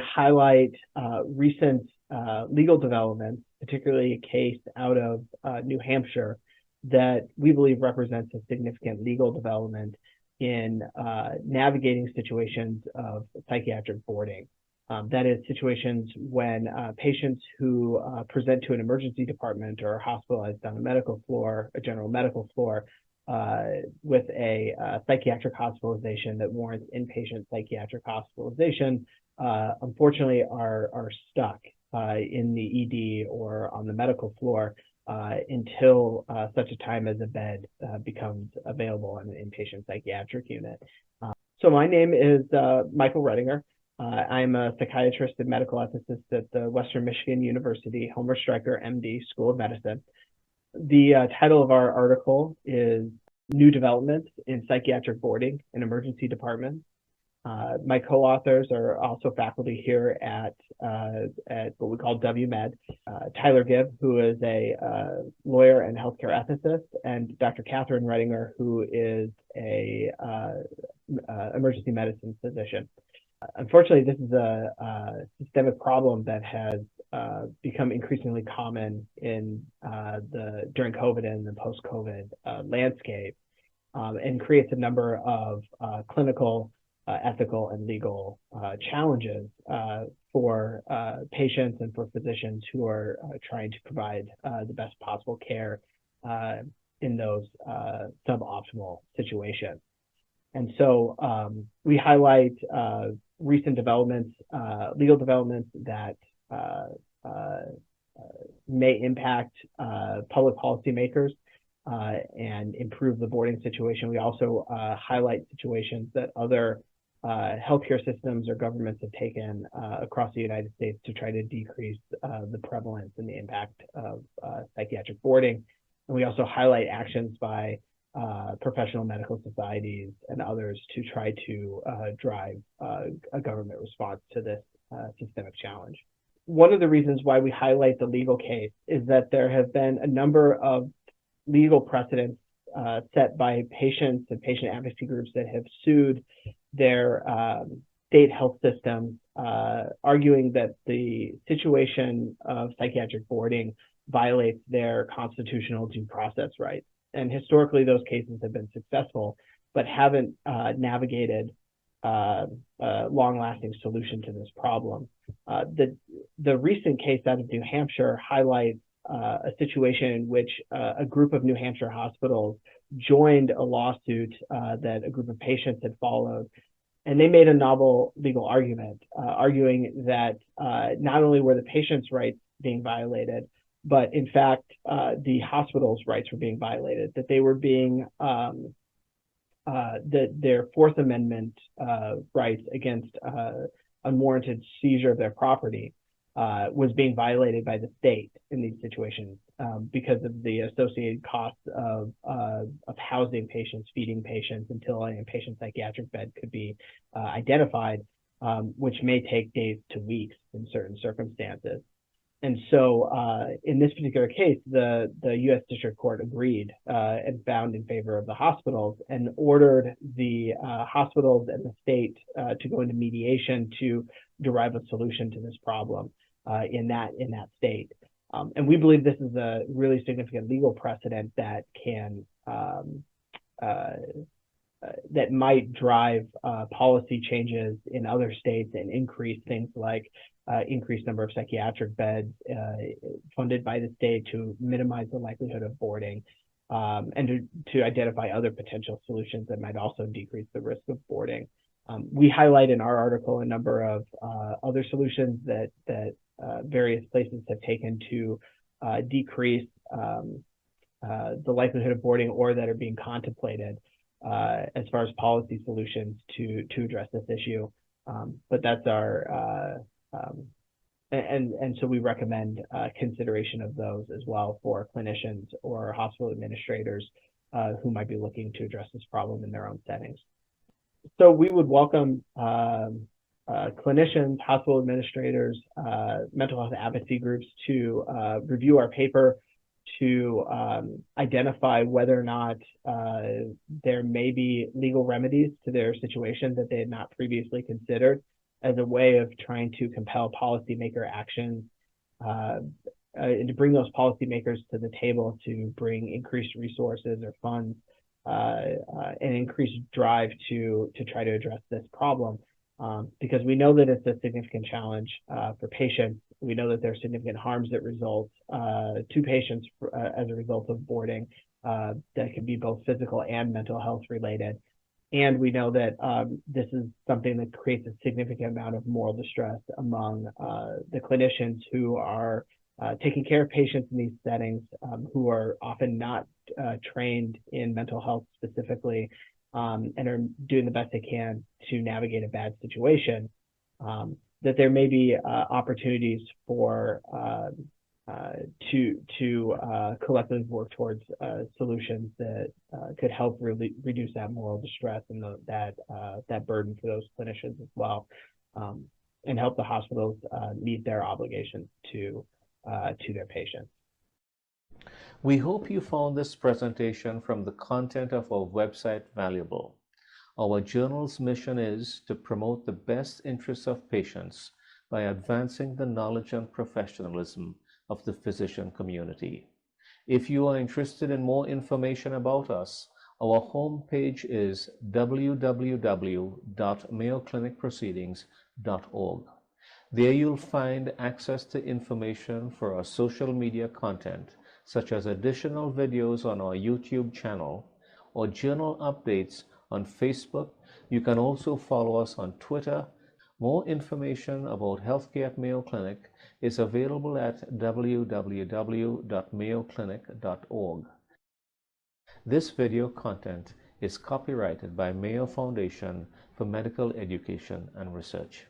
highlight recent legal developments, particularly a case out of New Hampshire that we believe represents a significant legal development in navigating situations of psychiatric boarding. That is, situations when patients who present to an emergency department or are hospitalized on a medical floor, a general medical floor, with a psychiatric hospitalization that warrants inpatient psychiatric hospitalization, unfortunately are stuck in the ED or on the medical floor until such a time as a bed becomes available in an inpatient psychiatric unit. So my name is Michael Redinger. I'm a psychiatrist and medical ethicist at the Western Michigan University Homer Stryker MD School of Medicine. The title of our article is New Developments in Psychiatric Boarding in Emergency Departments. My co-authors are also faculty here at what we call WMed. Tyler Gibb, who is a lawyer and healthcare ethicist, and Dr. Catherine Redinger, who is a emergency medicine physician. Unfortunately, this is a systemic problem that has become increasingly common in during COVID and the post-COVID landscape, and creates a number of clinical, ethical, and legal challenges for patients and for physicians who are trying to provide the best possible care in those suboptimal situations. And so we highlight recent developments, legal developments that may impact public policymakers and improve the boarding situation. We also highlight situations that other healthcare systems or governments have taken across the United States to try to decrease the prevalence and the impact of psychiatric boarding. And we also highlight actions by professional medical societies and others to try to drive a government response to this systemic challenge. One of the reasons why we highlight the legal case is that there have been a number of legal precedents set by patients and patient advocacy groups that have sued their state health systems, arguing that the situation of psychiatric boarding violates their constitutional due process rights. And historically, those cases have been successful, but haven't navigated a long-lasting solution to this problem. The recent case out of New Hampshire highlights a situation in which a group of New Hampshire hospitals joined a lawsuit that a group of patients had followed. And they made a novel legal argument, arguing that not only were the patients' rights being violated, but in fact, the hospital's rights were being violated, that they were being, their Fourth Amendment rights against unwarranted seizure of their property was being violated by the state in these situations because of the associated costs of housing patients, feeding patients until an inpatient psychiatric bed could be identified, which may take days to weeks in certain circumstances. And so in this particular case, the U.S. District Court agreed and found in favor of the hospitals and ordered the hospitals and the state to go into mediation to derive a solution to this problem in that state. And we believe this is a really significant legal precedent that can that might drive policy changes in other states and increase things like increased number of psychiatric beds funded by the state to minimize the likelihood of boarding, and to identify other potential solutions that might also decrease the risk of boarding. We highlight in our article a number of other solutions that various places have taken to decrease the likelihood of boarding, or that are being contemplated as far as policy solutions to address this issue. But that's our and so we recommend consideration of those as well for clinicians or hospital administrators who might be looking to address this problem in their own settings. So we would welcome clinicians, hospital administrators, mental health advocacy groups to review our paper, to identify whether or not there may be legal remedies to their situation that they had not previously considered, as a way of trying to compel policymaker actions and to bring those policymakers to the table to bring increased resources or funds and increased drive to try to address this problem. Because we know that it's a significant challenge for patients. We know that there are significant harms that result to patients as a result of boarding that can be both physical and mental health related. And we know that this is something that creates a significant amount of moral distress among the clinicians who are taking care of patients in these settings, who are often not trained in mental health specifically, and are doing the best they can to navigate a bad situation. That there may be opportunities for to collectively work towards solutions that could help really reduce that moral distress and that burden for those clinicians as well, and help the hospitals meet their obligations to their patients. We hope you found this presentation from the content of our website valuable. Our journal's mission is to promote the best interests of patients by advancing the knowledge and professionalism of the physician community. If you are interested in more information about us, our homepage is www.mayoclinicproceedings.org. There you'll find access to information for our social media content, such as additional videos on our YouTube channel or journal updates on Facebook. You can also follow us on Twitter. More information about healthcare at Mayo Clinic is available at www.mayoclinic.org. This video content is copyrighted by Mayo Foundation for Medical Education and Research.